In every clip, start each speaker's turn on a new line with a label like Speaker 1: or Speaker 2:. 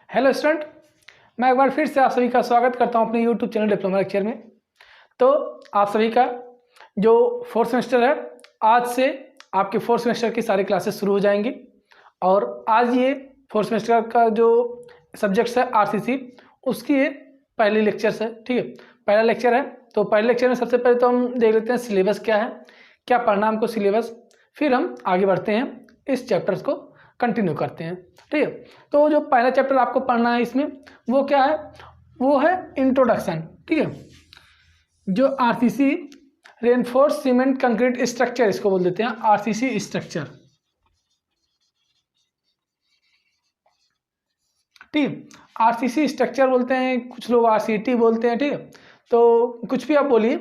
Speaker 1: Hello student, मैं एक बार फिर से आप सभी का स्वागत करता हूं अपने यूट्यूब चैनल डिप्लोमा लेक्चर में। तो आप सभी का जो फोर्थ सेमेस्टर है, आज से आपके फोर्थ सेमेस्टर की सारी क्लासेस शुरू हो जाएंगी। और आज ये फोर्थ सेमेस्टर का जो सब्जेक्ट्स है आरसीसी, उसकी ये पहली लेक्चर्स है। ठीक है, पहला लेक्चर है। तो पहले लेक्चर में सबसे पहले तो हम देख लेते हैं सिलेबस क्या है, क्या पढ़ना हमको सिलेबस, फिर हम आगे बढ़ते हैं, इस चैप्टर्स को कंटिन्यू करते हैं। ठीक है, तो जो पहला चैप्टर आपको पढ़ना है इसमें वो क्या है, वो है इंट्रोडक्शन। ठीक है, जो RCC reinforce cement concrete structure, इसको बोल देते हैं आरसीसी स्ट्रक्चर। ठीक है, आरसीसी स्ट्रक्चर बोलते हैं, कुछ लोग आरसीटी बोलते हैं। ठीक है, तो कुछ भी आप बोलिए,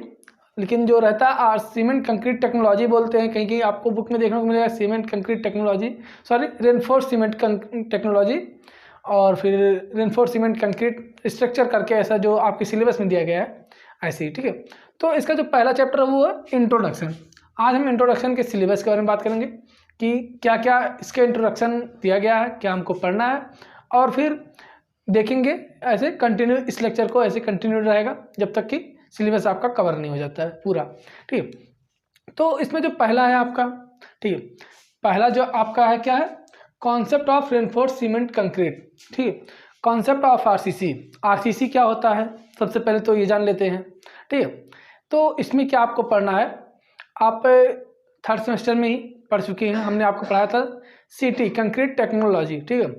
Speaker 1: लेकिन जो रहता है सीमेंट कंक्रीट टेक्नोलॉजी बोलते हैं। कहीं कहीं आपको बुक में देखने को मिलेगा cement concrete technology, sorry reinforce cement technology, और फिर रेनफोर्स सीमेंट कंक्रीट स्ट्रक्चर करके, ऐसा जो आपके सिलेबस में दिया गया है ऐसे ही। ठीक है, तो इसका जो पहला चैप्टर है वो है इंट्रोडक्शन। आज हम इंट्रोडक्शन के सिलेबस के बारे में बात करेंगे कि क्या क्या इसके इंट्रोडक्शन दिया गया है, क्या हमको पढ़ना है, और फिर देखेंगे ऐसे कंटिन्यू, इस लेक्चर को ऐसे कंटिन्यू रहेगा जब तक कि सिलेबस आपका कवर नहीं हो जाता है पूरा। ठीक है, तो इसमें जो पहला है आपका, ठीक है, पहला जो आपका है क्या है, concept of reinforce cement concrete. ठीक है, कॉन्सेप्ट ऑफ आरसीसी। आरसीसी क्या होता है सबसे पहले तो ये जान लेते हैं। ठीक है, तो इसमें क्या आपको पढ़ना है, आप थर्ड सेमेस्टर में ही पढ़ चुके हैं, हमने आपको पढ़ाया था सीटी कंक्रीट टेक्नोलॉजी। ठीक है,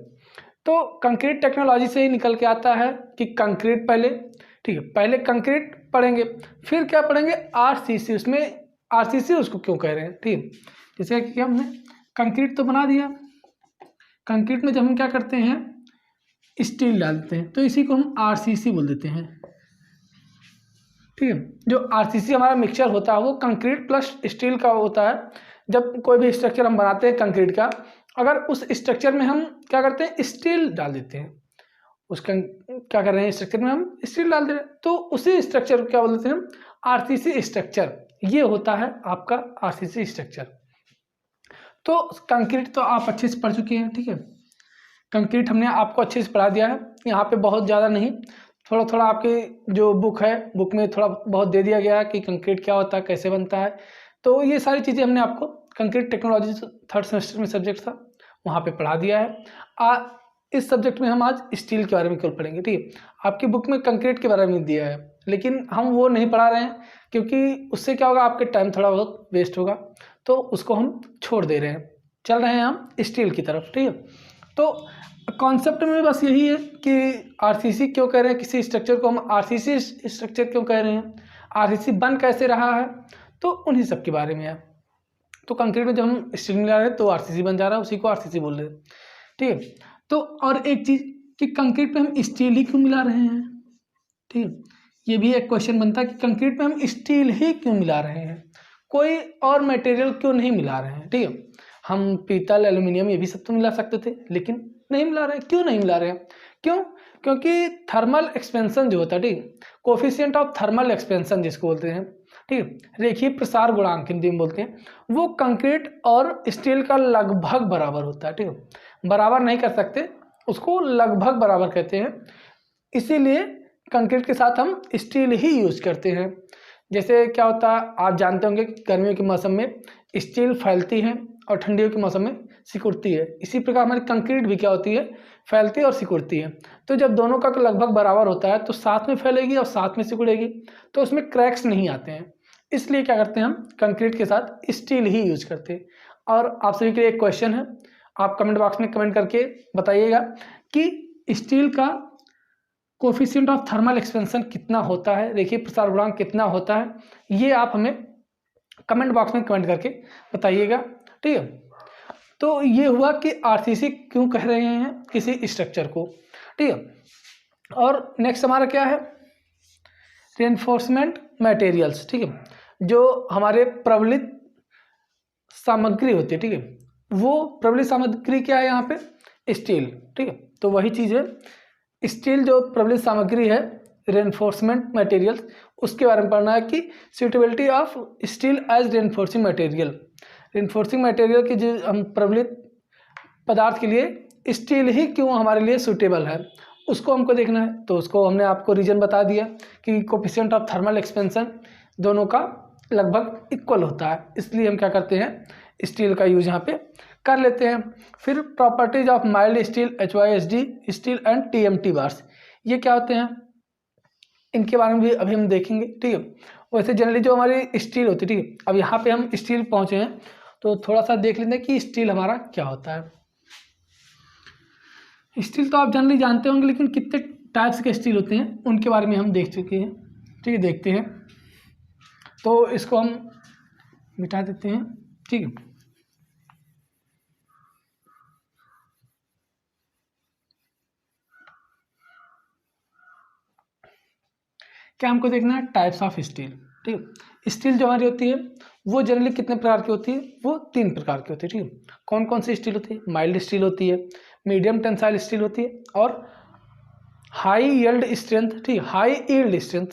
Speaker 1: तो कंक्रीट टेक्नोलॉजी से ही निकल के आता है कि कंक्रीट पहले, ठीक है, पहले कंक्रीट पढ़ेंगे, फिर क्या पढ़ेंगे आरसीसी। उसमें आरसीसी उसको क्यों कह रहे हैं, ठीक है, जैसे कि हमने कंक्रीट तो बना दिया, कंक्रीट में जब हम क्या करते हैं स्टील डालते हैं, तो इसी को हम आरसीसी बोल देते हैं। ठीक है, जो आरसीसी हमारा मिक्सचर होता है वो कंक्रीट प्लस स्टील का होता है। जब कोई भी स्ट्रक्चर हम बनाते हैं कंक्रीट का, अगर उस स्ट्रक्चर में हम क्या करते हैं स्टील डाल देते हैं, उसका क्या कर रहे हैं स्ट्रक्चर में हम स्टील डाल दे रहे हैं, तो उसी स्ट्रक्चर को क्या बोलते हैं हम आरसीसी स्ट्रक्चर। ये होता है आपका आरसीसी स्ट्रक्चर। तो कंक्रीट तो आप अच्छे से पढ़ चुके हैं। ठीक है, कंक्रीट हमने आपको अच्छे से पढ़ा दिया है, यहाँ पे बहुत ज़्यादा नहीं, थोड़ा थोड़ा आपकी जो बुक है, बुक में थोड़ा बहुत दे दिया गया है कि कंक्रीट क्या होता है, कैसे बनता है। तो ये सारी चीज़ें हमने आपको कंक्रीट टेक्नोलॉजी थर्ड सेमेस्टर में सब्जेक्ट था वहाँ पे पढ़ा दिया है। इस सब्जेक्ट में हम आज स्टील के बारे में केवल पढ़ेंगे। ठीक है, आपकी बुक में कंक्रीट के बारे में दिया है, लेकिन हम वो नहीं पढ़ा रहे हैं क्योंकि उससे क्या होगा, आपके टाइम थोड़ा बहुत वेस्ट होगा, तो उसको हम छोड़ दे रहे हैं, चल रहे हैं हम स्टील की तरफ। ठीक है, तो कॉन्सेप्ट में बस यही है कि आरसीसी क्यों कह रहे हैं, किसी स्ट्रक्चर को हम आरसीसी स्ट्रक्चर क्यों कह रहे हैं, आरसीसी बन कैसे रहा है, तो उन्हीं सब के बारे में है। तो कंक्रीट में जब हम स्टील मिला रहे हैं तो आरसीसी बन जा रहा है, उसी को आरसीसी बोल रहे हैं। ठीक है, तो और एक चीज़ कि कंक्रीट पे हम स्टील ही क्यों मिला रहे हैं। ठीक है, ये भी एक क्वेश्चन बनता है कि कंक्रीट पे हम स्टील ही क्यों मिला रहे हैं, कोई और मटेरियल क्यों नहीं मिला रहे हैं। ठीक है, हम पीतल एल्युमिनियम ये भी सब तो मिला सकते थे, लेकिन नहीं मिला रहे हैं। क्यों नहीं मिला रहे हैं, क्यों, क्योंकि थर्मल एक्सपेंशन जो होता है, ठीक, कोफिशिएंट ऑफ थर्मल एक्सपेंशन जिसको बोलते हैं, ठीक है, रेखीय प्रसार गुणांक हिंदी में बोलते हैं, वो कंक्रीट और स्टील का लगभग बराबर होता है। ठीक है, बराबर नहीं कर सकते, उसको लगभग बराबर कहते हैं, इसीलिए कंक्रीट के साथ हम स्टील ही यूज करते हैं। जैसे क्या होता है आप जानते होंगे कि गर्मियों के मौसम में स्टील फैलती है और ठंडियों के मौसम में सिकुड़ती है, इसी प्रकार हमारी कंक्रीट भी क्या होती है, फैलती है और सिकुड़ती है। तो जब दोनों का लगभग बराबर होता है तो साथ में फैलेगी और साथ में सिकुड़ेगी, तो उसमें क्रैक्स नहीं आते हैं, इसलिए क्या करते हैं हम कंक्रीट के साथ स्टील ही यूज करते हैं। और आप सभी के लिए एक क्वेश्चन है, आप कमेंट बॉक्स में कमेंट करके बताइएगा कि स्टील का कोफिशिएंट ऑफ थर्मल एक्सपेंशन कितना होता है, रेखीय प्रसार गुणांक कितना होता है, ये आप हमें कमेंट बॉक्स में कमेंट करके बताइएगा। ठीक है, तो ये हुआ कि आरसीसी क्यों कह रहे हैं किसी स्ट्रक्चर को। ठीक है, और नेक्स्ट हमारा क्या है, रेनफोर्समेंट मटेरियल्स। ठीक है, जो हमारे प्रबलित सामग्री होती है, ठीक है, वो प्रबलित सामग्री क्या है यहाँ पे स्टील। ठीक है, तो वही चीज़ है, स्टील जो प्रबलित सामग्री है, रेनफोर्समेंट मटेरियल्स, उसके बारे में पढ़ना है कि suitability of steel as reinforcing material. Reinforcing material की जो हम प्रबलित पदार्थ के लिए स्टील ही क्यों हमारे लिए सूटेबल है, उसको हमको देखना है। तो उसको हमने आपको रीजन बता दिया कि कोफिशिएंट ऑफ थर्मल एक्सपेंशन दोनों का लगभग इक्वल होता है, इसलिए हम क्या करते हैं, स्टील का यूज यहाँ पे कर लेते हैं। फिर properties of mild steel, HYSD steel and TMT bars, ये क्या होते हैं, इनके बारे में भी अभी हम देखेंगे, ठीक है। वैसे जनरली जो हमारी स्टील होती है, ठीक है, अब यहाँ पे हम स्टील पहुँचे हैं तो थोड़ा सा देख लेते हैं कि स्टील हमारा क्या होता है। स्टील तो आप जनरली जानते होंगे, लेकिन कितने टाइप्स के स्टील होते हैं उनके बारे में हम देख चुके हैं, ठीक है, देखते हैं। तो इसको हम मिटा देते हैं, ठीक है। क्या हमको देखना है, टाइप्स ऑफ स्टील, ठीक है। स्टील जो हमारी होती है वो जनरली कितने प्रकार की होती है, वो 3 प्रकार की होती है, ठीक है। कौन कौन सी स्टील होती है, माइल्ड स्टील होती है, मीडियम टेंसाइल स्टील होती है और हाई यील्ड स्ट्रेंथ, ठीक है, हाई यील्ड स्ट्रेंथ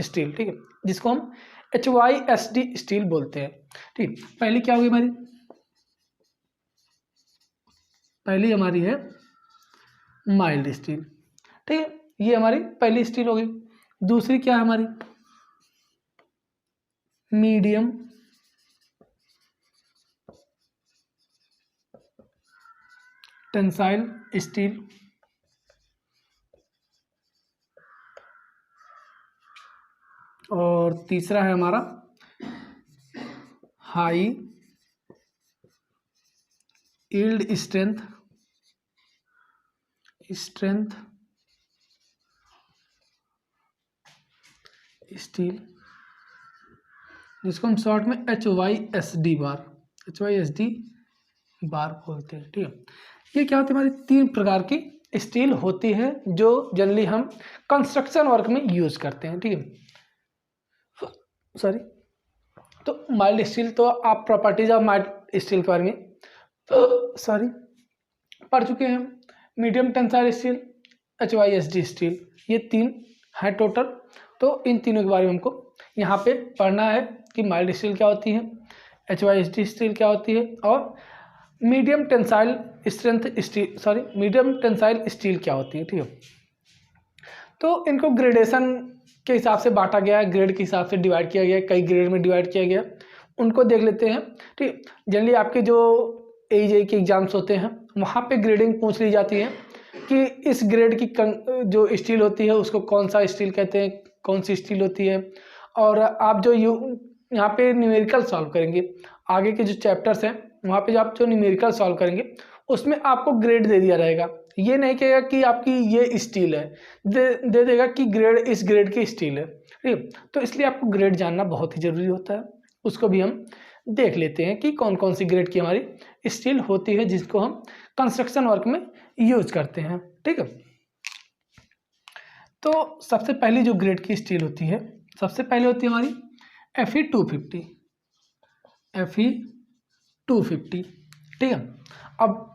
Speaker 1: स्टील, ठीक है, जिसको हम HYSD स्टील बोलते हैं, ठीक। पहली क्या होगी हमारी, पहली हमारी है माइल्ड स्टील, ठीक है, ये हमारी पहली स्टील होगी। दूसरी क्या है हमारी, मीडियम टेंसाइल स्टील, और तीसरा है हमारा हाई यील्ड स्ट्रेंथ स्टील, जिसको हम शॉर्ट में HYSD बार बोलते हैं, ठीक है। ये क्या होती है, हमारी 3 प्रकार की स्टील होती है जो जनरली हम कंस्ट्रक्शन वर्क में यूज करते हैं, ठीक है। सॉरी, तो माइल्ड स्टील तो आप प्रॉपर्टीज ऑफ माइल्ड स्टील के बारे में पढ़ चुके हैं। Medium tensile steel, HYSD steel, ये 3 है टोटल। तो इन तीनों के बारे में हमको यहाँ पे पढ़ना है कि माइल्ड स्टील क्या होती है, HYSD स्टील क्या होती है, और मीडियम टेंसाइल स्टील क्या होती है, ठीक है। तो इनको ग्रेडेशन के हिसाब से बांटा गया है, ग्रेड के हिसाब से डिवाइड किया गया है, कई ग्रेड में डिवाइड किया गया, उनको देख लेते हैं, ठीक। जनरली आपके जो AJ के एग्जाम्स होते हैं वहाँ पे ग्रेडिंग पूछ ली जाती है कि इस ग्रेड की जो स्टील होती है उसको कौन सा स्टील कहते हैं, कौन सी स्टील होती है। और आप जो यहाँ पे न्यूमेरिकल सॉल्व करेंगे, आगे के जो चैप्टर्स हैं वहाँ पे जो आप जो न्यूमेरिकल सॉल्व करेंगे उसमें आपको ग्रेड दे दिया रहेगा। ये नहीं कहेगा कि आपकी ये स्टील है, दे देगा कि ग्रेड इस ग्रेड की स्टील है, ठीक। तो इसलिए आपको ग्रेड जानना बहुत ही ज़रूरी होता है। उसको भी हम देख लेते हैं कि कौन कौन सी ग्रेड की हमारी स्टील होती है जिसको हम कंस्ट्रक्शन वर्क में यूज करते हैं, ठीक है। तो सबसे पहली जो ग्रेड की स्टील होती है, सबसे पहले होती है हमारी Fe250, ठीक है। अब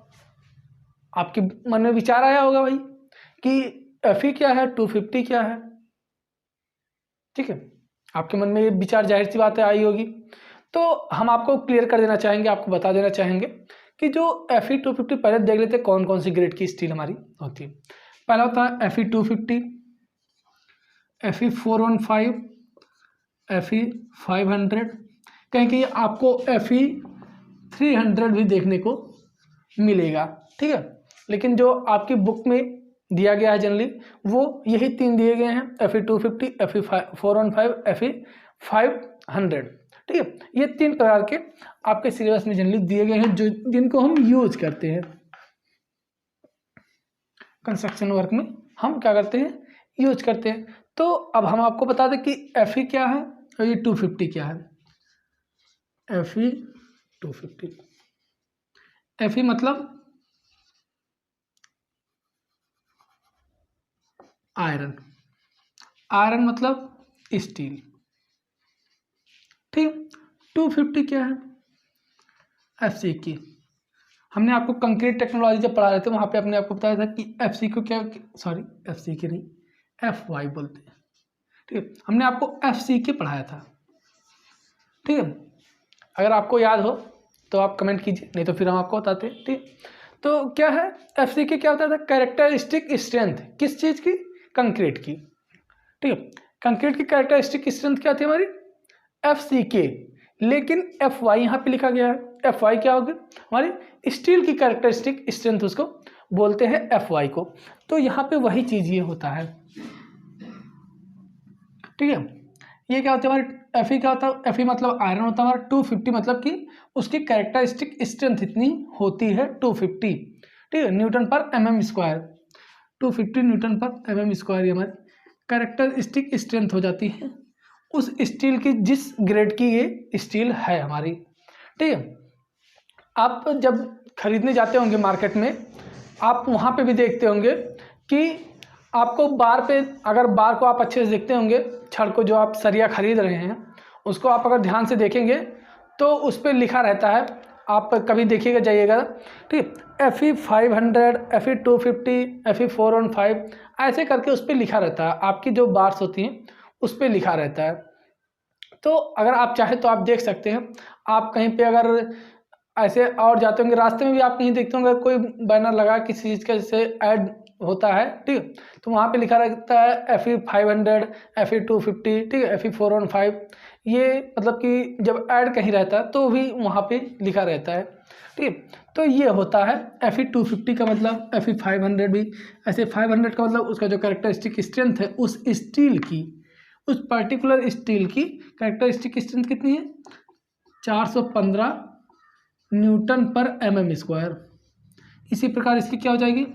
Speaker 1: आपके मन में विचार आया होगा भाई कि Fe क्या है, 250 क्या है, ठीक है। आपके मन में ये विचार जाहिर सी बात है आई होगी। तो हम आपको क्लियर कर देना चाहेंगे, आपको बता देना चाहेंगे कि जो Fe250, पहले देख लेते हैं कौन कौन सी ग्रेड की स्टील हमारी होती है। पहला होता है Fe250, Fe415, Fe500, कहीं कहीं आपको Fe300 भी देखने को मिलेगा, ठीक है। लेकिन जो आपकी बुक में दिया गया है जनरली वो यही 3 दिए गए हैं, Fe250, Fe415, Fe500, ठीक है। ये 3 प्रकार के आपके सिलेबस में जनरली दिए गए हैं जो जिनको हम यूज करते हैं कंस्ट्रक्शन वर्क में, हम क्या करते हैं, यूज करते हैं। तो अब हम आपको बता दें कि Fe क्या है और ये 250 क्या है। Fe250, Fe मतलब आयरन मतलब स्टील, ठीक। 250 क्या है, FC की। हमने आपको कंक्रीट टेक्नोलॉजी जब पढ़ा रहे थे वहाँ पे अपने आपको बताया था कि FC को क्या, सॉरी FC की नहीं, FY बोलते हैं, ठीक है। हमने आपको FC के पढ़ाया था, ठीक है। अगर आपको याद हो तो आप कमेंट कीजिए, नहीं तो फिर हम आपको बताते हैं। ठीक, तो क्या है FCK, क्या होता था? कैरेक्टरिस्टिक स्ट्रेंथ किस चीज़ की? कंक्रीट की। ठीक है, कंक्रीट की कैरेक्टरिस्टिक स्ट्रेंथ क्या थी हमारी? FCK, लेकिन FY यहाँ पे लिखा गया है। FY क्या होगी? हमारी स्टील की कैरेक्टरिस्टिक स्ट्रेंथ उसको बोलते हैं FY को। तो यहाँ पे वही चीज़ ये होता है। ठीक है, ये क्या होता है हमारे Fe, क्या होता है? Fe मतलब आयरन होता है हमारा। 250 मतलब कि उसकी कैरेक्टरिस्टिक स्ट्रेंथ इतनी होती है 250। ठीक है, न्यूटन पर mm स्क्वायर, 250 न्यूटन पर mm स्क्वायर ये हमारी कैरेक्टरिस्टिक स्ट्रेंथ हो जाती है उस स्टील की, जिस ग्रेड की ये स्टील है हमारी। ठीक है, आप जब खरीदने जाते होंगे मार्केट में, आप वहाँ पे भी देखते होंगे कि आपको बार पे, अगर बार को आप अच्छे से देखते होंगे, छड़ को जो आप सरिया खरीद रहे हैं उसको आप अगर ध्यान से देखेंगे तो उस पर लिखा रहता है, आप कभी देखिएगा जाइएगा। ठीक, Fe 500, Fe 250, Fe 415 ऐसे करके उस पर लिखा रहता है। आपकी जो बार्स होती हैं उस पर लिखा रहता है। तो अगर आप चाहें तो आप देख सकते हैं। आप कहीं पे अगर ऐसे और जाते होंगे, रास्ते में भी आप कहीं देखते होंगे कोई बैनर लगा किसी चीज़ का, जैसे ऐड होता है, ठीक, तो वहाँ पे लिखा रहता है Fe 500, Fe 250, ठीक है, Fe 415। ये मतलब कि जब ऐड कहीं रहता है तो भी वहाँ पे लिखा रहता है। ठीक, तो ये होता है Fe 250 का मतलब, Fe 500 भी ऐसे। 500 का मतलब उसका जो कैरेक्टरिस्टिक स्ट्रेंथ है उस स्टील की, उस पर्टिकुलर स्टील की कैरेक्टरिस्टिक स्ट्रेंथ कितनी है? 415 न्यूटन पर mm स्क्वायर। इसी प्रकार इसकी क्या हो जाएगी?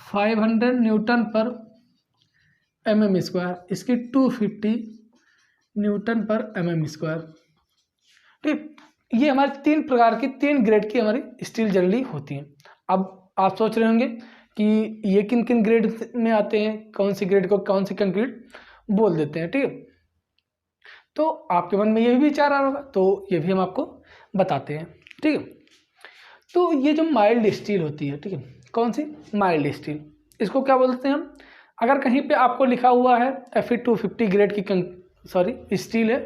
Speaker 1: 500 न्यूटन पर mm स्क्वायर, इसकी 250 न्यूटन पर mm स्क्वायर। ठीक, ये हमारे 3 प्रकार की, 3 ग्रेड की हमारी स्टील जनरली होती हैं। अब आप सोच रहे होंगे कि ये किन किन ग्रेड में आते हैं, कौन सी ग्रेड को कौन सी कंक्रीट बोल देते हैं। ठीक है, तो आपके मन में ये भी विचार आ रहा होगा, तो ये भी हम आपको बताते हैं। ठीक है, तो ये जो माइल्ड स्टील होती है, ठीक है, कौन सी? माइल्ड स्टील, इसको क्या बोलते हैं हम? अगर कहीं पे आपको लिखा हुआ है Fe 250 ग्रेड की स्टील है,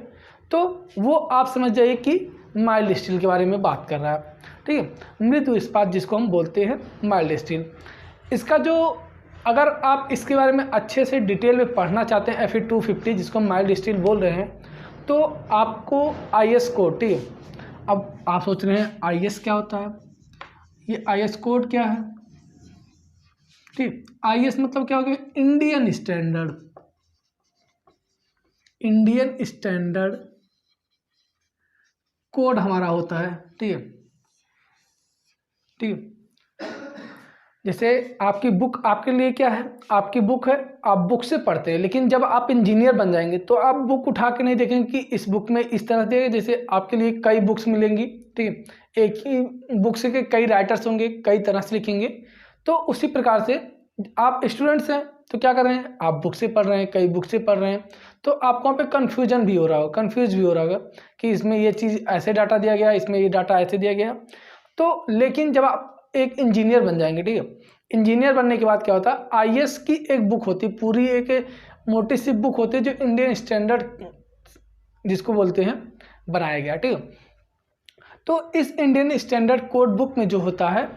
Speaker 1: तो वो आप समझ जाइए कि माइल्ड स्टील के बारे में बात कर रहा है। ठीक है, मृदु इस्पात जिसको हम बोलते हैं माइल्ड स्टील। इसका जो, अगर आप इसके बारे में अच्छे से डिटेल में पढ़ना चाहते हैं Fe 250 जिसको हम माइल्ड स्टील बोल रहे हैं, तो आपको IS कोड, ठीक है, अब आप सोच रहे हैं IS क्या होता है? ये IS कोड क्या है? ठीक, IS मतलब क्या हो गया? Indian standard, Indian standard code हमारा होता है। ठीक है, ठीक है, जैसे आपकी बुक आपके लिए क्या है? आपकी बुक है, आप बुक से पढ़ते हैं, लेकिन जब आप इंजीनियर बन जाएंगे तो आप बुक उठा के नहीं देखेंगे कि इस बुक में इस तरह से, जैसे आपके लिए कई बुक्स मिलेंगी, ठीक है, एक ही बुक से के कई राइटर्स होंगे, कई तरह से लिखेंगे। तो उसी प्रकार से आप स्टूडेंट्स हैं तो क्या कर रहे हैं? आप बुक से पढ़ रहे हैं, कई बुक से पढ़ रहे हैं, तो आपको वहाँ पे कन्फ्यूजन भी हो रहा होगा, कन्फ्यूज भी हो रहा होगा कि इसमें ये चीज़ ऐसे डाटा दिया गया, इसमें ये डाटा ऐसे दिया गया। तो लेकिन जब आप एक इंजीनियर बन जाएंगे, ठीक है, इंजीनियर बनने के बाद क्या होता है? IS की एक बुक होती है, पूरी एक मोटी सी बुक होती है जो इंडियन स्टैंडर्ड जिसको बोलते हैं बनाया गया। ठीक है, तो इस इंडियन स्टैंडर्ड कोड बुक में जो होता है,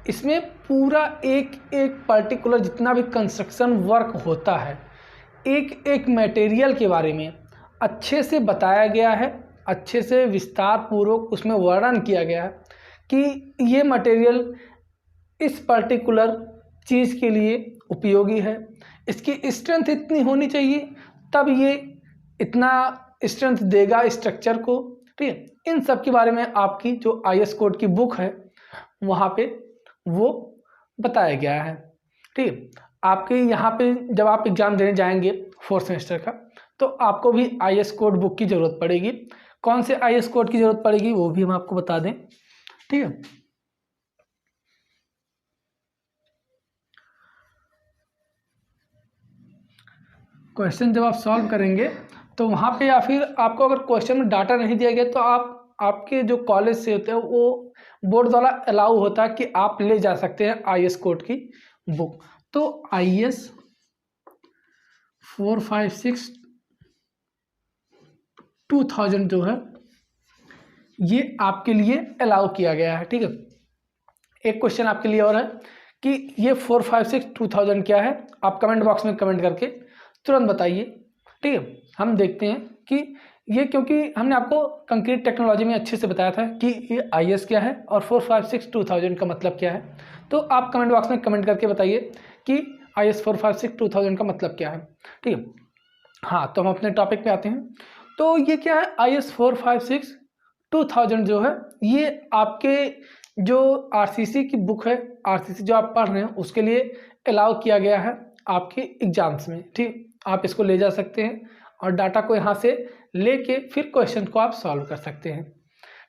Speaker 1: इसमें पूरा एक एक पर्टिकुलर जितना भी कंस्ट्रक्शन वर्क होता है, एक एक मटेरियल के बारे में अच्छे से बताया गया है, अच्छे से विस्तार पूर्वक उसमें वर्णन किया गया है कि ये मटेरियल इस पर्टिकुलर चीज़ के लिए उपयोगी है, इसकी स्ट्रेंथ इतनी होनी चाहिए, तब ये इतना स्ट्रेंथ देगा स्ट्रक्चर को। ठीक है, इन सब के बारे में आपकी जो IS कोड की बुक है वहाँ पे वो बताया गया है। ठीक है, आपके यहाँ पे जब आप एग्ज़ाम देने जाएंगे 4th सेमेस्टर का, तो आपको भी IS कोड बुक की ज़रूरत पड़ेगी। कौन से IS कोड की ज़रूरत पड़ेगी वो भी हम आपको बता दें। ठीक है, क्वेश्चन जब आप सॉल्व करेंगे तो वहाँ पे, या फिर आपको अगर क्वेश्चन में डाटा नहीं दिया गया तो आपके जो कॉलेज से होते हैं वो बोर्ड द्वारा अलाउ होता है कि आप ले जा सकते हैं IS कोड की बुक। तो IS 456 2000 जो है ये आपके लिए अलाउ किया गया है। ठीक है, एक क्वेश्चन आपके लिए और है कि ये 456-2000 क्या है, आप कमेंट बॉक्स में कमेंट करके तुरंत बताइए। ठीक है, हम देखते हैं कि ये, क्योंकि हमने आपको कंक्रीट टेक्नोलॉजी में अच्छे से बताया था कि ये IS क्या है और 456-2000 का मतलब क्या है। तो आप कमेंट बॉक्स में कमेंट करके बताइए कि IS 456-2000 का मतलब क्या है। ठीक है, हाँ, तो हम अपने टॉपिक पे आते हैं। तो ये क्या है, IS 456-2000 जो है, ये आपके जो RCC की बुक है, RCC जो आप पढ़ रहे हैं उसके लिए अलाउ किया गया है आपके एग्जाम्स में। ठीक, आप इसको ले जा सकते हैं और डाटा को यहाँ से लेके फिर क्वेश्चन को आप सॉल्व कर सकते हैं।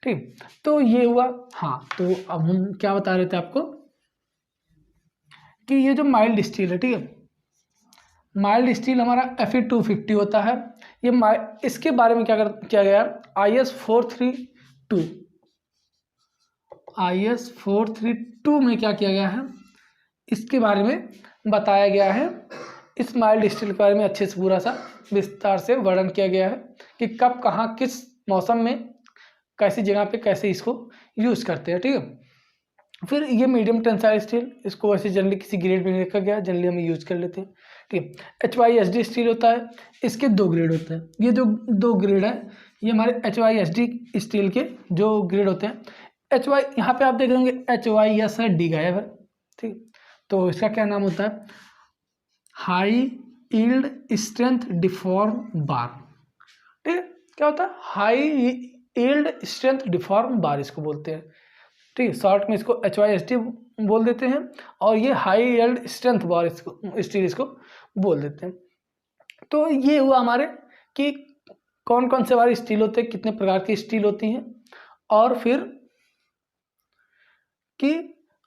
Speaker 1: ठीक, तो ये हुआ। हाँ, तो अब हम क्या बता रहे थे आपको कि ये जो माइल्ड स्टील है, ठीक है, माइल्ड स्टील हमारा Fe250 होता है। ये इसके बारे में किया गया IS 432 में क्या किया गया है, इसके बारे में बताया गया है। इस माइल्ड स्टील के बारे में अच्छे से पूरा सा विस्तार से वर्णन किया गया है कि कब कहाँ किस मौसम में कैसी जगह पे कैसे इसको यूज़ करते हैं। ठीक है, फिर ये मीडियम टेंसाइल स्टील, इसको वैसे जनरली किसी ग्रेड में नहीं रखा गया, जनरली हम यूज कर लेते हैं। ठीक है, HYSD स्टील होता है, इसके 2 ग्रेड होते हैं। ये जो 2 ग्रेड है, ये हमारे HYSD स्टील के जो ग्रेड होते हैं। यहाँ पे आप देख लेंगे HYS है, D गायब है। ठीक, तो इसका क्या नाम होता है, हाई यील्ड स्ट्रेंथ डिफॉर्म बार। ठीक है, क्या होता है, हाई यील्ड स्ट्रेंथ डिफॉर्म बार इसको बोलते हैं। ठीक है, शॉर्ट में इसको HYSD बोल देते हैं और ये हाई यील्ड स्ट्रेंथ बार इसको स्टील इसको बोल देते हैं। तो ये हुआ हमारे कि कौन कौन से वाले स्टील होते हैं, कितने प्रकार की स्टील होती हैं, और फिर कि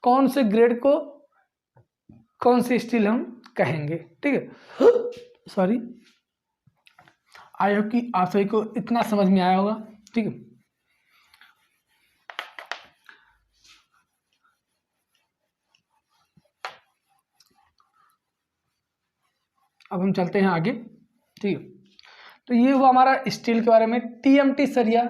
Speaker 1: कौन से ग्रेड को कौन सी स्टील हम कहेंगे। ठीक है, सॉरी, आई होप कि आप सभी को इतना समझ में आया होगा। ठीक है, अब हम चलते हैं आगे। ठीक है, तो ये हुआ हमारा स्टील के बारे में। TMT सरिया,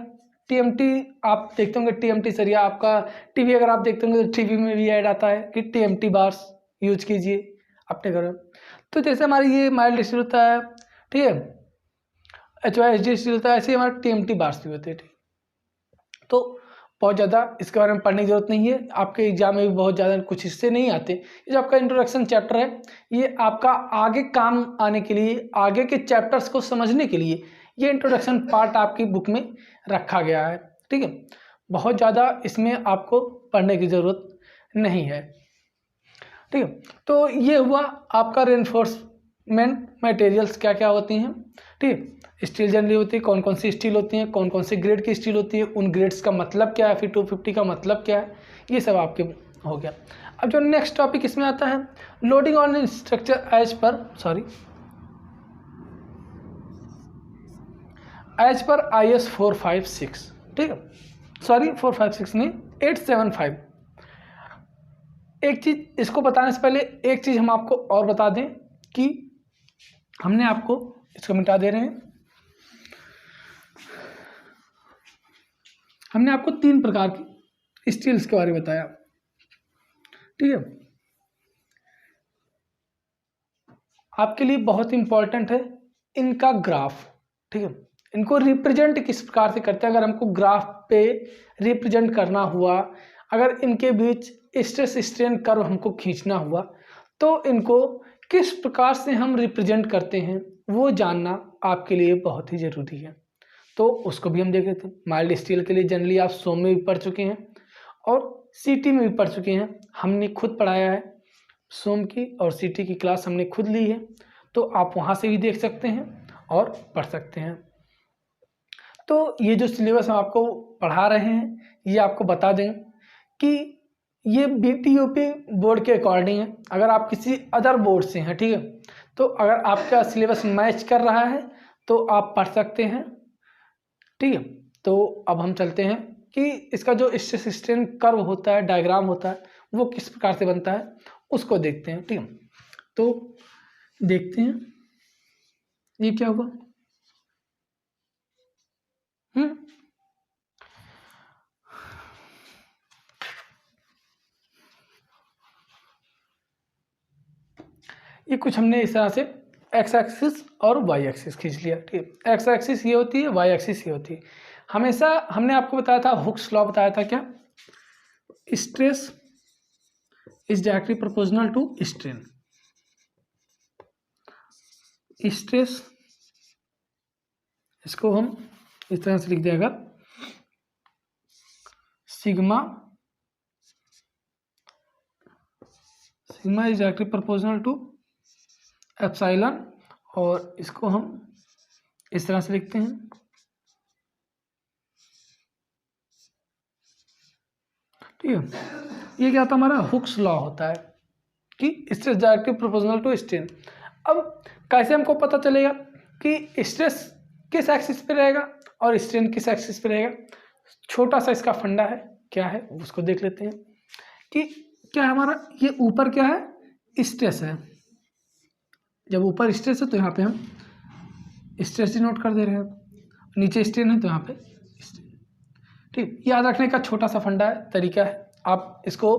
Speaker 1: TMT आप देखते होंगे, TMT सरिया आपका टीवी अगर आप देखते होंगे तो टीवी में भी ऐड आता है कि TMT बार्स यूज कीजिए अपने घर में। तो जैसे हमारी ये माइल्ड स्टील होता है, ठीक है, HYSD स्टील होता है, ऐसे ही हमारे TMT बार्स भी होते हैं। ठीक, तो बहुत ज़्यादा इसके बारे में पढ़ने की जरूरत नहीं है, आपके एग्जाम में भी बहुत ज़्यादा कुछ हिस्से नहीं आते। ये जो आपका इंट्रोडक्शन चैप्टर है, ये आपका आगे काम आने के लिए, आगे के चैप्टर्स को समझने के लिए ये इंट्रोडक्शन पार्ट आपकी बुक में रखा गया है। ठीक है, बहुत ज़्यादा इसमें आपको पढ़ने की ज़रूरत नहीं है। ठीक है, तो ये हुआ आपका रेनफोर्समेंट मटेरियल्स क्या क्या होती हैं। ठीक है, स्टील जनरली होती है, कौन कौन सी स्टील होती है, कौन कौन से ग्रेड की स्टील होती है, उन ग्रेड्स का मतलब क्या है, फिर 250 का मतलब क्या है, ये सब आपके हो गया। अब जो नेक्स्ट टॉपिक इसमें आता है, loading on structure as per IS 456। ठीक है, सॉरी 456 नहीं, 875। एक चीज़ इसको बताने से पहले एक चीज़ हम आपको और बता दें कि हमने आपको, इसको मिटा दे रहे हैं, हमने आपको 3 प्रकार की स्टील्स के बारे में बताया। ठीक है, आपके लिए बहुत इंपॉर्टेंट है इनका ग्राफ। ठीक है, इनको रिप्रेजेंट किस प्रकार से करते हैं, अगर हमको ग्राफ पे रिप्रेजेंट करना हुआ, अगर इनके बीच स्ट्रेस स्ट्रेन कर्व हमको खींचना हुआ, तो इनको किस प्रकार से हम रिप्रेजेंट करते हैं वो जानना आपके लिए बहुत ही ज़रूरी है। तो उसको भी हम देख लेते हैं। माइल्ड स्टील के लिए जनरली आप सोम में भी पढ़ चुके हैं और CT में भी पढ़ चुके हैं, हमने खुद पढ़ाया है, सोम की और CT की क्लास हमने खुद ली है, तो आप वहाँ से भी देख सकते हैं और पढ़ सकते हैं। तो ये जो सिलेबस हम आपको पढ़ा रहे हैं, ये आपको बता दें कि ये BTUP बोर्ड के अकॉर्डिंग है। अगर आप किसी अदर बोर्ड से हैं, ठीक है, तो अगर आपका सिलेबस मैच कर रहा है तो आप पढ़ सकते हैं। ठीक है, तो अब हम चलते हैं कि इसका जो स्ट्रेस स्ट्रेन कर्व होता है, डायग्राम होता है, वो किस प्रकार से बनता है उसको देखते हैं। ठीक है, तो देखते हैं ये क्या हुआ। ये कुछ हमने इस तरह से एक्स एक्सिस और वाई एक्सिस खींच लिया, ठीक है। एक्स एक्सिस ये होती है, वाई एक्सिस ये होती है। हमेशा हमने आपको बताया था, हुक्स लॉ बताया था, क्या, stress is directly proportional to strain. Stress, इसको हम इस तरह से लिख दिया, अगर sigma is directly proportional to epsilon, और इसको हम इस तरह से लिखते हैं, ठीक है। ये क्या होता है, हमारा हुक्स लॉ होता है कि stress directly proportional to strain. अब कैसे हमको पता चलेगा कि स्ट्रेस किस एक्सिस पे रहेगा और स्ट्रेन किस एक्सिस पे रहेगा? छोटा सा इसका फंडा है, क्या है उसको देख लेते हैं कि क्या है हमारा, ये ऊपर क्या है, स्ट्रेस है। जब ऊपर स्ट्रेस है तो यहाँ पे हम स्ट्रेस डिनोट कर दे रहे हैं, नीचे स्ट्रेन है तो यहाँ पे स्ट्रेन, ठीक। याद रखने का छोटा सा फंडा है, तरीका है, आप इसको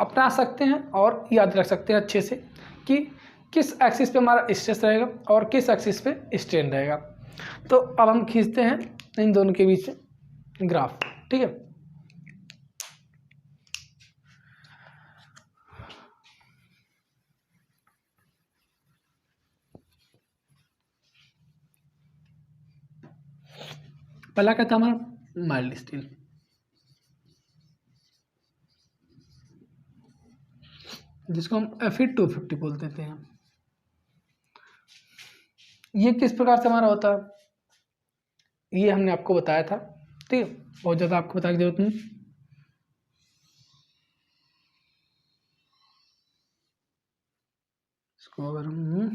Speaker 1: अपना सकते हैं और याद रख सकते हैं अच्छे से कि किस एक्सिस पे हमारा स्ट्रेस रहेगा और किस एक्सिस पे स्ट्रेन रहेगा। तो अब हम खींचते हैं इन दोनों के बीच ग्राफ, ठीक है। पहला क्या था हमारा, माइल्ड स्टील, जिसको हम Fe250 बोल देते हैं। ये किस प्रकार से हमारा होता है, ये हमने आपको बताया था, ठीक है, बहुत ज़्यादा आपको बताने की जरूरत नहीं। इसको अगर हम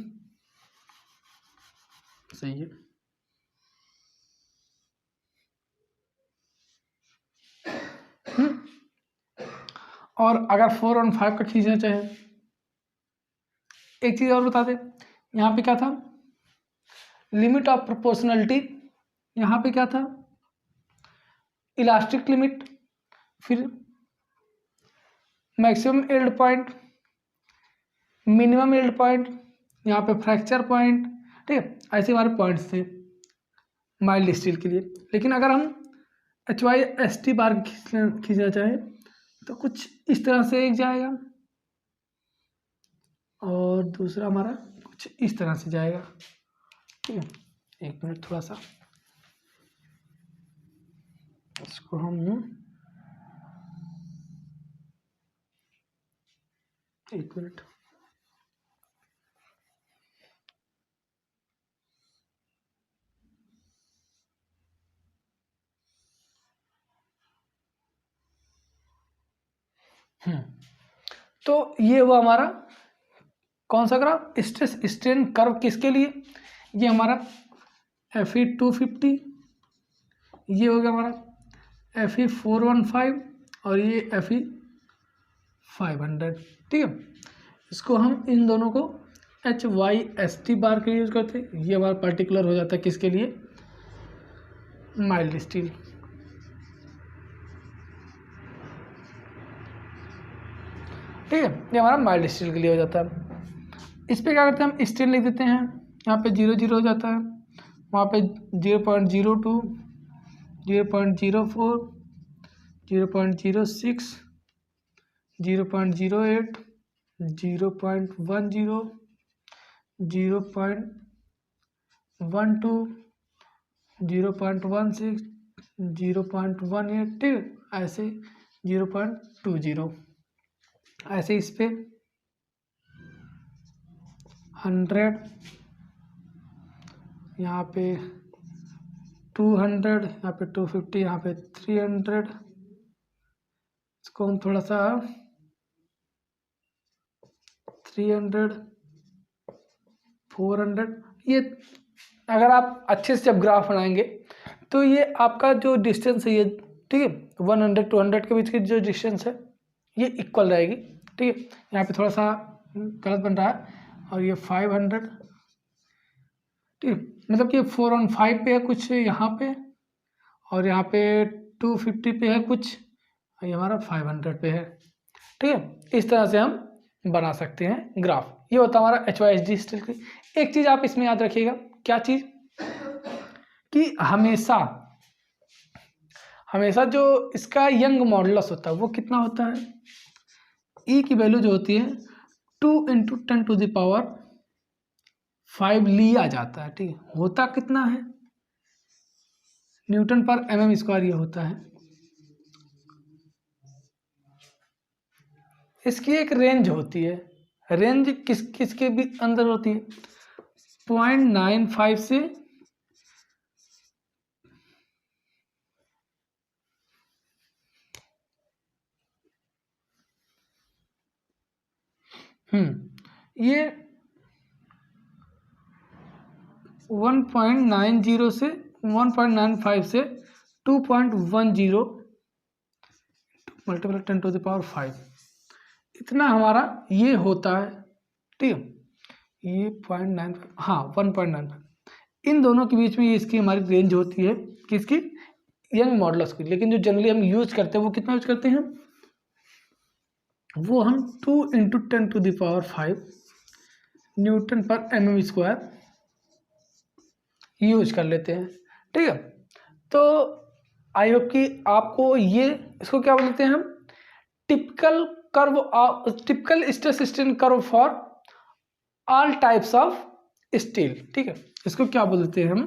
Speaker 1: सही है, और अगर 4 और 5 का खींचना चाहें, एक चीज़ और बता दें, यहाँ पे क्या था, लिमिट ऑफ प्रोपोर्शनलिटी, यहाँ पे क्या था, इलास्टिक लिमिट, फिर maximum yield point, minimum yield point, यहाँ पे फ्रैक्चर पॉइंट, ठीक है। ऐसे हमारे पॉइंट्स थे माइल्ड स्टील के लिए। लेकिन अगर हम HYST बार खींचना चाहें तो कुछ इस तरह से एक जाएगा और दूसरा हमारा कुछ इस तरह से जाएगा, ठीक है। एक मिनट, थोड़ा सा इसको हम एक मिनट, तो ये हुआ हमारा कौन सा ग्राफ, स्ट्रेस स्ट्रेन कर्व किसके लिए, ये हमारा Fe250, ये हो गया हमारा Fe415 और ये Fe500, ठीक है। इसको हम इन दोनों को HYST बार के यूज करते हैं। ये हमारा पर्टिकुलर हो जाता है किसके लिए, माइल्ड स्टील, ठीक है। ये हमारा माइल्ड स्टील के लिए हो जाता है। इस पे क्या करते हैं, हम स्ट्रेन लिख देते हैं, यहाँ पे 0 0 हो जाता है, वहाँ पे 0.02, 0.04, 0.06, 0.08, 0.10, 0.12, 0.16, 0.18, ठीक है, ऐसे 0.20, ऐसे इस पे 100, यहाँ पे 200, यहाँ पे 250, यहाँ पे 300। इसको हम थोड़ा सा 300, 400, ये अगर आप अच्छे से जब ग्राफ बनाएंगे तो ये आपका जो डिस्टेंस है ये, ठीक है, 100 200 के बीच की जो डिस्टेंस है ये इक्वल रहेगी, ठीक है। यहाँ पे थोड़ा सा गलत बन रहा है, और ये 500, ठीक है, मतलब कि 4 और 5 पे है कुछ यहाँ पे, और यहाँ पे 250 पे है कुछ, और ये हमारा 500 पे है, ठीक है। इस तरह से हम बना सकते हैं ग्राफ। ये होता है हमारा HYSD स्टील की। एक चीज़ आप इसमें याद रखिएगा, क्या चीज़, कि हमेशा जो इसका यंग मॉडुलस होता है वो कितना होता है, ई की वैल्यू जो होती है 2 × 10⁵ लिया जाता है, ठीक है। होता कितना है, Nm/mm², ये होता है। इसकी एक रेंज होती है, रेंज किसके भी अंदर होती है, 0.95 से 1.90 से 1.95 से 2.10 मल्टीपल 10⁵ इतना हमारा ये होता है, ठीक है। ये 0.95, हाँ 1.95, इन दोनों के बीच में ये इसकी हमारी रेंज होती है, किसकी, यंग मॉडुलस की। लेकिन जो जनरली हम यूज करते हैं वो कितना यूज करते हैं, वो हम 2 × 10⁵ Nm/mm² यूज कर लेते हैं, ठीक है। तो आई होप कि आपको ये, इसको क्या बोलते हैं हम, typical stress strain curve for all types of steel, ठीक है। इसको क्या बोलते हैं हम,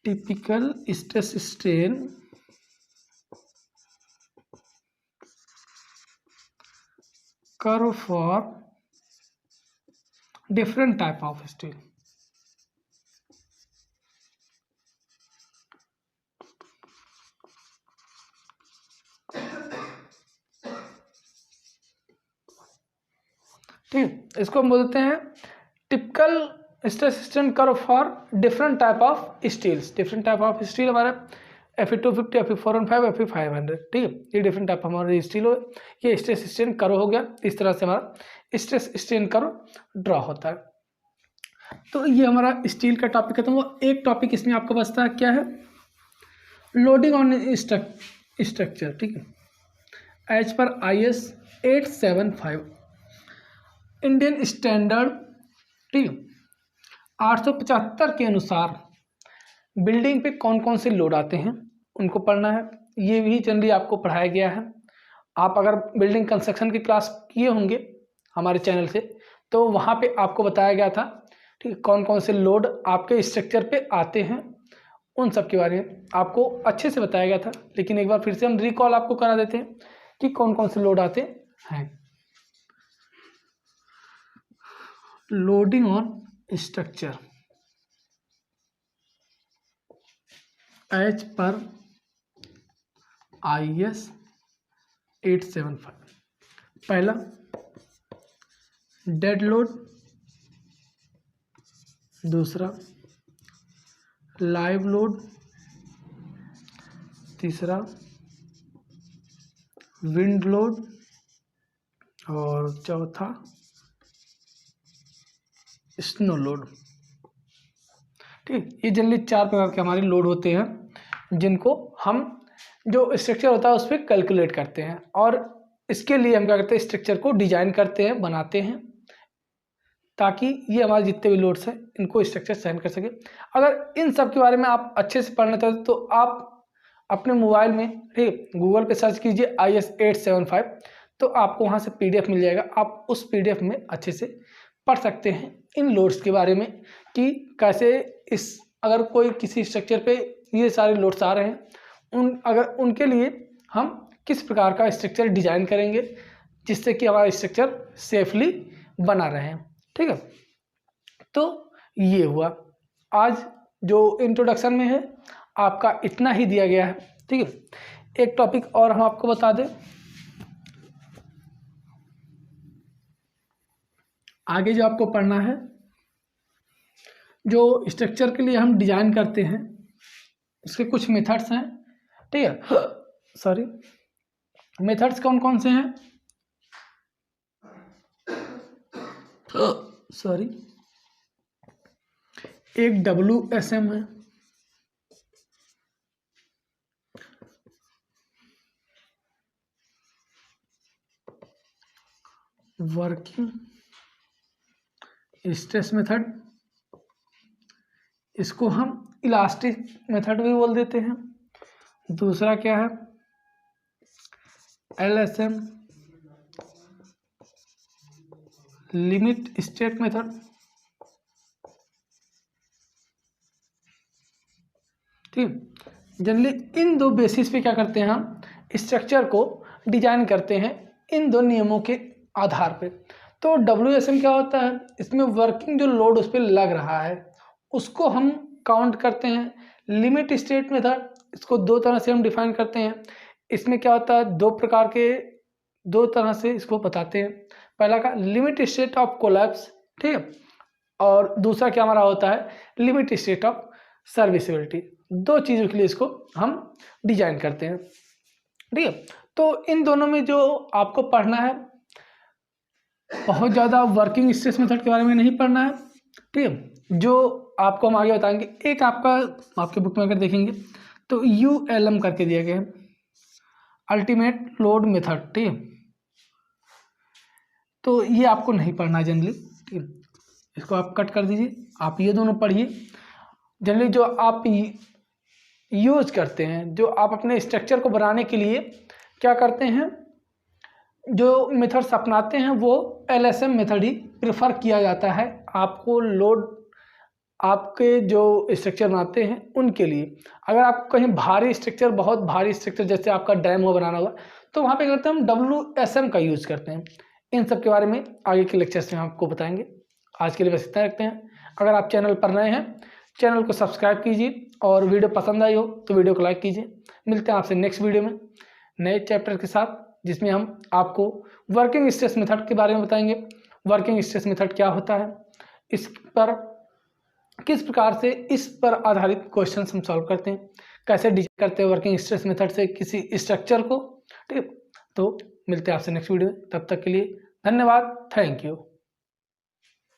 Speaker 1: typical stress strain curve for different type of steel. ठीक, इसको हम बोलते हैं typical stress strain curve for different type of steels. Different type of steel हमारे Fe250, Fe415, Fe500, ठीक है। ये डिफरेंट टाइप हमारे स्टील हो, ये स्ट्रेस स्ट्रेन कर्व हो गया। इस तरह से हमारा स्ट्रेस स्ट्रेन कर्व ड्रॉ होता है। तो ये हमारा स्टील का टॉपिक खत्म हुआ। एक टॉपिक इसमें आपको बचता है, क्या है, लोडिंग ऑन स्ट्रक्चर, ठीक है। As per IS 875 Indian standard, ठीक है, 875 के अनुसार बिल्डिंग पे कौन कौन से लोड आते हैं उनको पढ़ना है। ये भी जनरली आपको पढ़ाया गया है। आप अगर बिल्डिंग कंस्ट्रक्शन की क्लास किए होंगे हमारे चैनल से, तो वहाँ पे आपको बताया गया था, ठीक है, कौन कौन से लोड आपके स्ट्रक्चर पे आते हैं, उन सब के बारे में आपको अच्छे से बताया गया था। लेकिन एक बार फिर से हम रिकॉल आपको करा देते हैं कि कौन कौन से लोड आते हैं। Loading on structure as per IS 875। पहला डेड लोड, दूसरा लाइव लोड, तीसरा विंड लोड, और चौथा स्नो लोड, ठीक। ये जनरली 4 प्रकार के हमारे लोड होते हैं जिनको हम जो स्ट्रक्चर होता है उस पर कैलकुलेट करते हैं, और इसके लिए हम क्या करते हैं, स्ट्रक्चर को डिजाइन करते हैं, बनाते हैं, ताकि ये हमारे जितने भी लोड्स हैं इनको स्ट्रक्चर सहन कर सके। अगर इन सब के बारे में आप अच्छे से पढ़ना चाहते तो आप अपने मोबाइल में, ठीक, गूगल पे सर्च कीजिए IS 875, तो आपको वहाँ से PDF मिल जाएगा। आप उस PDF में अच्छे से पढ़ सकते हैं इन लोड्स के बारे में, कि कैसे अगर कोई किसी स्ट्रक्चर पे ये सारे लोड्स आ रहे हैं, अगर उनके लिए हम किस प्रकार का स्ट्रक्चर डिजाइन करेंगे जिससे कि हमारा स्ट्रक्चर सेफली बना रहे, ठीक है। तो ये हुआ आज जो इंट्रोडक्शन में है, आपका इतना ही दिया गया है, ठीक है। एक टॉपिक और हम आपको बता दें, आगे जो आपको पढ़ना है, जो स्ट्रक्चर के लिए हम डिजाइन करते हैं उसके कुछ मेथड्स हैं, ठीक है। सॉरी, मेथड्स कौन कौन से हैं, सॉरी, एक WSM है, वर्किंग स्ट्रेस मेथड, इसको हम इलास्टिक मेथड भी बोल देते हैं। दूसरा क्या है, LSM लिमिट स्टेट मेथड। ठीक, जनरली इन दो बेसिस पे क्या करते हैं हम स्ट्रक्चर को डिजाइन करते हैं, इन दो नियमों के आधार पे। तो WSM क्या होता है, इसमें वर्किंग जो लोड उस पर लग रहा है उसको हम काउंट करते हैं। लिमिट स्टेट मेथड, इसको दो तरह से हम डिफाइन करते हैं। इसमें क्या होता है, दो तरह से इसको बताते हैं। पहला का लिमिट स्टेट ऑफ कोलैप्स, ठीक है, और दूसरा क्या हमारा होता है लिमिट स्टेट ऑफ सर्विसिबिलिटी। दो चीज़ों के लिए इसको हम डिजाइन करते हैं, ठीक है। तो इन दोनों में जो आपको पढ़ना है, बहुत ज़्यादा वर्किंग स्ट्रेस मेथड के बारे में नहीं पढ़ना है, ठीक है। जो आपको हम आगे बताएंगे, एक आपके बुक में अगर देखेंगे तो ULM करके दिया गया है, अल्टीमेट लोड मेथड, ठीक है। तो ये आपको नहीं पढ़ना है जनरली, ठीक है, इसको आप कट कर दीजिए, आप ये दोनों पढ़िए। जनरली जो आप यूज करते हैं, जो आप अपने स्ट्रक्चर को बनाने के लिए क्या करते हैं, जो मेथड्स अपनाते हैं वो LSM मेथड ही प्रेफर किया जाता है आपको लोड, आपके जो स्ट्रक्चर बनाते हैं उनके लिए। अगर आप कहीं भारी स्ट्रक्चर, बहुत भारी स्ट्रक्चर जैसे आपका डैम हो बनाना होगा, तो वहाँ पे करते हैं हम WSM का यूज़ करते हैं। इन सब के बारे में आगे के लेक्चर्स में आपको बताएंगे। आज के लिए बस इतना रखते हैं। अगर आप चैनल पर नए हैं, चैनल को सब्सक्राइब कीजिए, और वीडियो पसंद आई हो तो वीडियो को लाइक कीजिए। मिलते हैं आपसे नेक्स्ट वीडियो में नए चैप्टर के साथ, जिसमें हम आपको वर्किंग स्ट्रेस मेथड के बारे में बताएंगे। वर्किंग स्ट्रेस मेथड क्या होता है, इस पर किस प्रकार से इस पर आधारित क्वेश्चन हम सॉल्व करते हैं, कैसे डिजाइन करते हैं वर्किंग स्ट्रेस मेथड से किसी स्ट्रक्चर को, ठीक। तो मिलते हैं आपसे नेक्स्ट वीडियो में, तब तक के लिए धन्यवाद, थैंक यू।